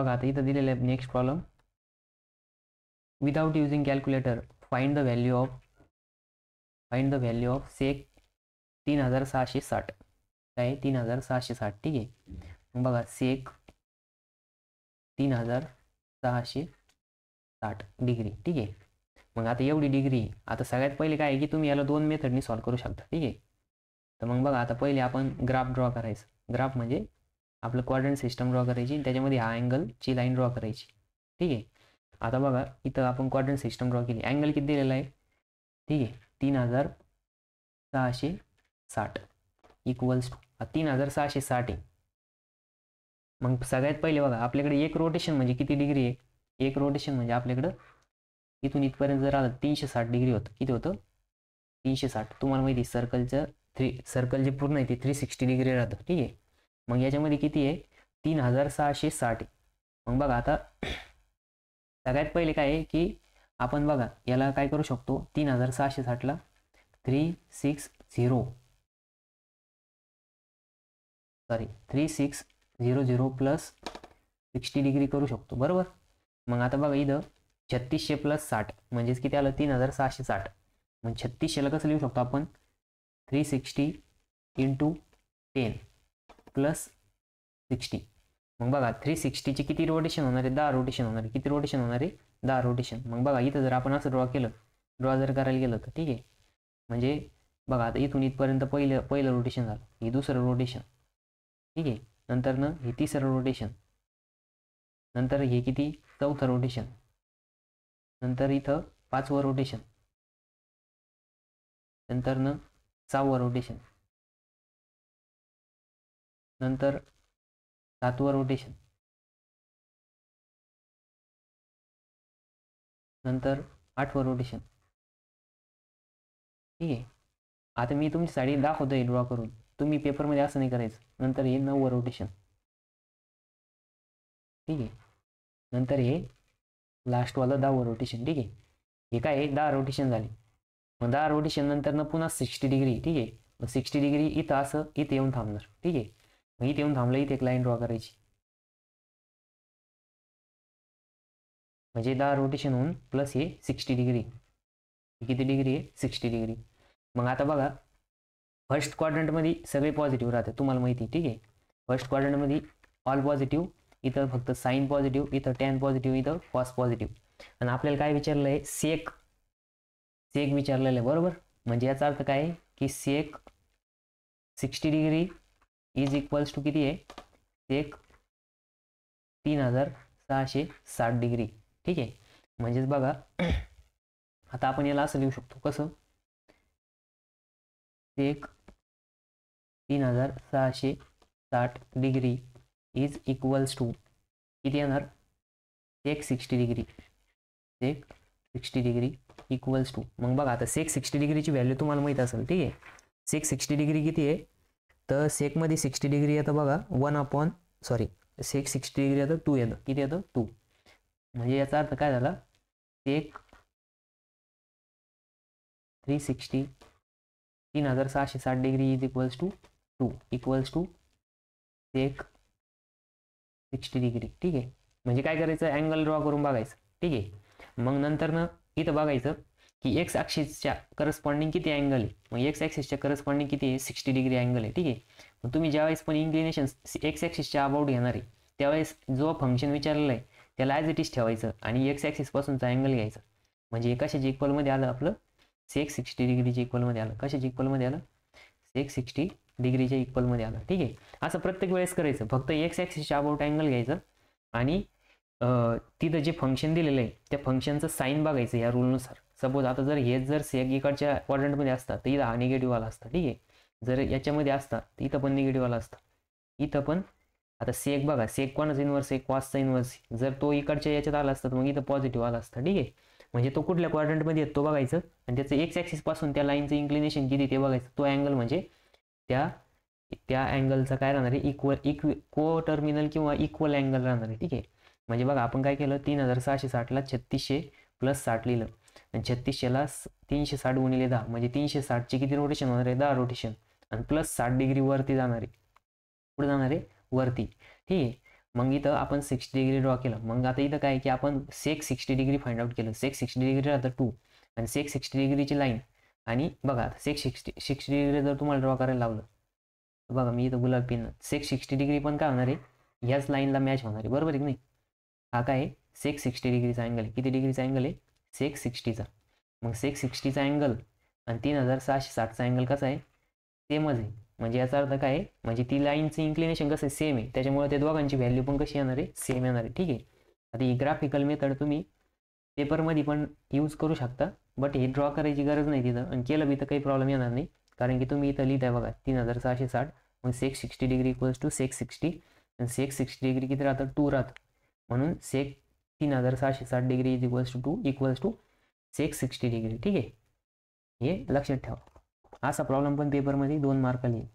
बघा आता इथं दिलेलं आहे next problem. Without using calculator find the value of sec 3660. काय 3660. ठीक आहे. मग बघा सेक 3660 डिग्री. ठीक आहे. मग आता एवढी डिग्री, आता सगळ्यात पहिले काय आहे की तुम्ही याला 2 मेथडनी सॉल्व्ह करू शकता. ठीक आहे. तर मग बघा आता पहिले आपण ग्राफ ड्रॉ करायचं. ग्राफ म्हणजे आपलं क्वाड्रंट सिस्टम ड्रॉ करायची, त्याच्यामध्ये हा अँगलची लाईन ड्रॉ करायची. ठीक आहे. आता बघा इथं आपण क्वाड्रंट सिस्टम ड्रॉ केली. अँगल किती दिलेला आहे? ठीक आहे 3660 इक्वल्स टू 3660 आहे. मग सगळ्यात पहिले बघा आपल्याकडे एक रोटेशन म्हणजे किती डिग्री आहे? एक रोटेशन म्हणजे आपल्याकडं इथून इथपर्यंत जर आलं 360 डिग्री होतं. किती होतं? 360. तुम्हाला माहिती सर्कलचं सर्कल जे पूर्ण आहे ते 360 डिग्री राहतं. ठीक आहे. मग याच्यामध्ये किती आहे? 3660 आहे. मग बघा आता सगळ्यात पहिले काय आहे की आपण बघा याला काय करू शकतो, 3660ला 3600 प्लस 60 डिग्री करू शकतो. बरोबर. मग आता बघा इथं 3600 प्लस 60 म्हणजेच किती आलं? 3660. मग 3600ला कसं लिहू शकतो आपण? 360 इंटू 10 प्लस 60. मग बघा 360ची किती रोटेशन होणार आहे? 10 रोटेशन होणार आहे. किती रोटेशन होणार आहे? 10 रोटेशन. मग बघा इथं जर आपण असं ड्रॉ जर करायला गेलं तर ठीक आहे. म्हणजे बघा आता इथून इथपर्यंत पहिलं रोटेशन झालं, हे दुसरं रोटेशन. ठीक आहे. नंतर ना हे तिसरं रोटेशन, नंतर हे किती? चौथं रोटेशन, नंतर इथं 5वं रोटेशन, नंतर न 6वं रोटेशन, नंतर 7वं रोटेशन, नंतर 8वं रोटेशन. ठीक आहे. आता मी तुमच्यासाठी दाखवतोय ड्रॉ करून, तुम्ही पेपरमध्ये असं नाही करायचं. नंतर हे 9वं रोटेशन. ठीक आहे. नंतर हे लास्टवालं 10वं रोटेशन. ठीक आहे. हे काय आहे? 10 रोटेशन झाले. मग 10 रोटेशन नंतर न पुन्हा 60 डिग्री. ठीक आहे. मग 60 डिग्री इथं असं इथे येऊन थांबणार. ठीक आहे. मग इथे येऊन थांबलं, इथे एक लाईन ड्रॉ करायची. म्हणजे 10 रोटेशन होऊन प्लस हे 60 डिग्री. किती डिग्री आहे? 60 डिग्री. मग आता बघा फर्स्ट क्वाड्रंटमध्ये सगळे पॉझिटिव्ह राहते, तुम्हाला माहिती. ठीक आहे. फर्स्ट क्वाड्रंटमध्ये ऑल पॉझिटिव्ह, इथं फक्त साईन पॉझिटिव्ह, इथं टॅन पॉझिटिव्ह, इथं कॉस पॉझिटिव्ह. आणि आपल्याला काय विचारलं आहे? सेक विचारलेलं आहे. बरोबर. म्हणजे याचा अर्थ काय आहे की सेक 60 डिग्री इज इक्वल्स टू किती आहे? सेक 3660 डिग्री. ठीक आहे. म्हणजेच बघा आता आपण याला असं लिहू शकतो. कसं? Sec 3660 degree is equals to किती येणार? Sec 60 degree. Sec 60 degree equals to, मग बघा आता सेक 60 डिग्रीची व्हॅल्यू तुम्हाला माहित असेल. ठीक आहे. सेक 60 डिग्री किती आहे? तर सेकमध्ये 60 डिग्री येतं बघा सेक 60 डिग्री येतं 2 येतं. किती येतं? 2. म्हणजे याचा अर्थ काय झाला? Sec 3660 degree is equals to 2 equals to sec 60 degree. ठीक आहे. म्हणजे काय करायचं? अँगल ड्रॉ करून बघायचं. ठीक आहे. मग नंतर ना इथं बघायचं की एक्स ॲक्सिसच्या करस्पॉन्डिंग किती अँगल आहे. मग एक्स ॲक्सिसच्या करस्पॉन्डिंग किती आहे? 60 डिग्री अँगल आहे. ठीक आहे. मग तुम्ही ज्यावेळेस पण इन्क्लिनेशन एक्स ॲक्सिसच्या अबाउट घेणार आहे त्यावेळेस जो फंक्शन विचारलेलं आहे त्याला ॲज इट इज ठेवायचं आणि एक्स ॲक्सिसपासूनचा अँगल घ्यायचा. म्हणजे कशाच्या इक्वलमध्ये आलं? आपलं सेक 60 डिग्रीच्या इक्वलमध्ये आलं. कशाच्या इक्वलमध्ये आलं? सेक 60 डिग्रीच्या इक्वलमध्ये आलं. ठीक आहे. असं प्रत्येक वेळेस करायचं. फक्त एक्स ॲक्सिसच्या अबाउट अँगल घ्यायचं आणि तिथं जे फंक्शन दिलेलं आहे त्या फंक्शनचं साईन बघायचं या रूलनुसार. सपोज आता जर हे जर सेक इकडच्या क्वाड्रंटमध्ये असतात तर इथं हा निगेटिव्ह आला असता. ठीक आहे. जर याच्यामध्ये असता तर इथं पण निगेटिव्ह आला असता. इथं पण आता सेक बघा, सेक कोणाचा इन्व्हर्स आहे? कॉसचा इन्व्हर्स. जर तो इकडच्या याच्यात आला असता तर मग इथं पॉझिटिव्ह आला असता. ठीक आहे. म्हणजे तो कुठल्या क्वाड्रंटमध्ये येतो बघायचं आणि त्याचं एक्स ॲक्सिस पासून त्या लाईनचं इन्क्लिनेशन किती ते बघायचं. तो अँगल म्हणजे त्या अँगलचा काय राहणार आहे? को टर्मिनल किंवा इक्वल अँगल राहणार आहे. ठीक आहे. म्हणजे बघा आपण काय केलं? 3660ला 3600 प्लस 60 लिहिलं आणि 3600ला 360 गुणिले 10 म्हणजे 360चे किती रोटेशन होणार आहे? 10 रोटेशन आणि प्लस 60 डिग्री वरती जाणार आहे. पुढे जाणार आहे वरती. ठीक आहे. मग इथं आपण 60 डिग्री ड्रॉ केलं. मग आता इथं काय की आपण सेक 60 डिग्री फाइंड आउट केलं. सेक 60 डिग्री राहतं 2 आणि सेक 60 डिग्रीची लाईन आणि बघा सेक 60 डिग्री जर तुम्हाला ड्रॉ करायला लावलं तर बघा मी इथं गुलाब पिन सेक 60 डिग्री पण काय होणार आहे ह्याच लाईनला मॅच होणार आहे, बरोबर आहे की नाही. हा काय आहे सेक 60 डिग्रीचा अँगल आहे. किती डिग्रीचा अँगल आहे सेक 60चा. मग सेक 60चा अँगल आणि 3660चा अँगल कसा आहे सेमच आहे. म्हणजे याचा अर्थ काय आहे म्हणजे ती लाईनचं इन्क्लिनेशन कसं आहे सेम आहे, त्याच्यामुळे ते दोघांची व्हॅल्यू पण कशी येणार आहे सेम येणार आहे. ठीक आहे. आता ही ग्राफिकल मेथड तुम्ही पेपरमध्ये पण यूज करू शकता, बट हे ड्रॉ करायची गरज नाही तिथं आणि केलं बी तर काही प्रॉब्लेम येणार नाही. कारण की तुम्ही इथं लिहित आहे बघा 3660 मग सेक 60 डिग्री इक्वल्स टू सेक 60 आणि सेक 60 डिग्री किती राहतं 2 राहतं. म्हणून sec 3660 degree is equals to 2 equals to sec 60 degree. ठीक आहे, हे लक्षात ठेवा. असा प्रॉब्लेम पण पेपरमध्ये 2 मार्क लिहिल.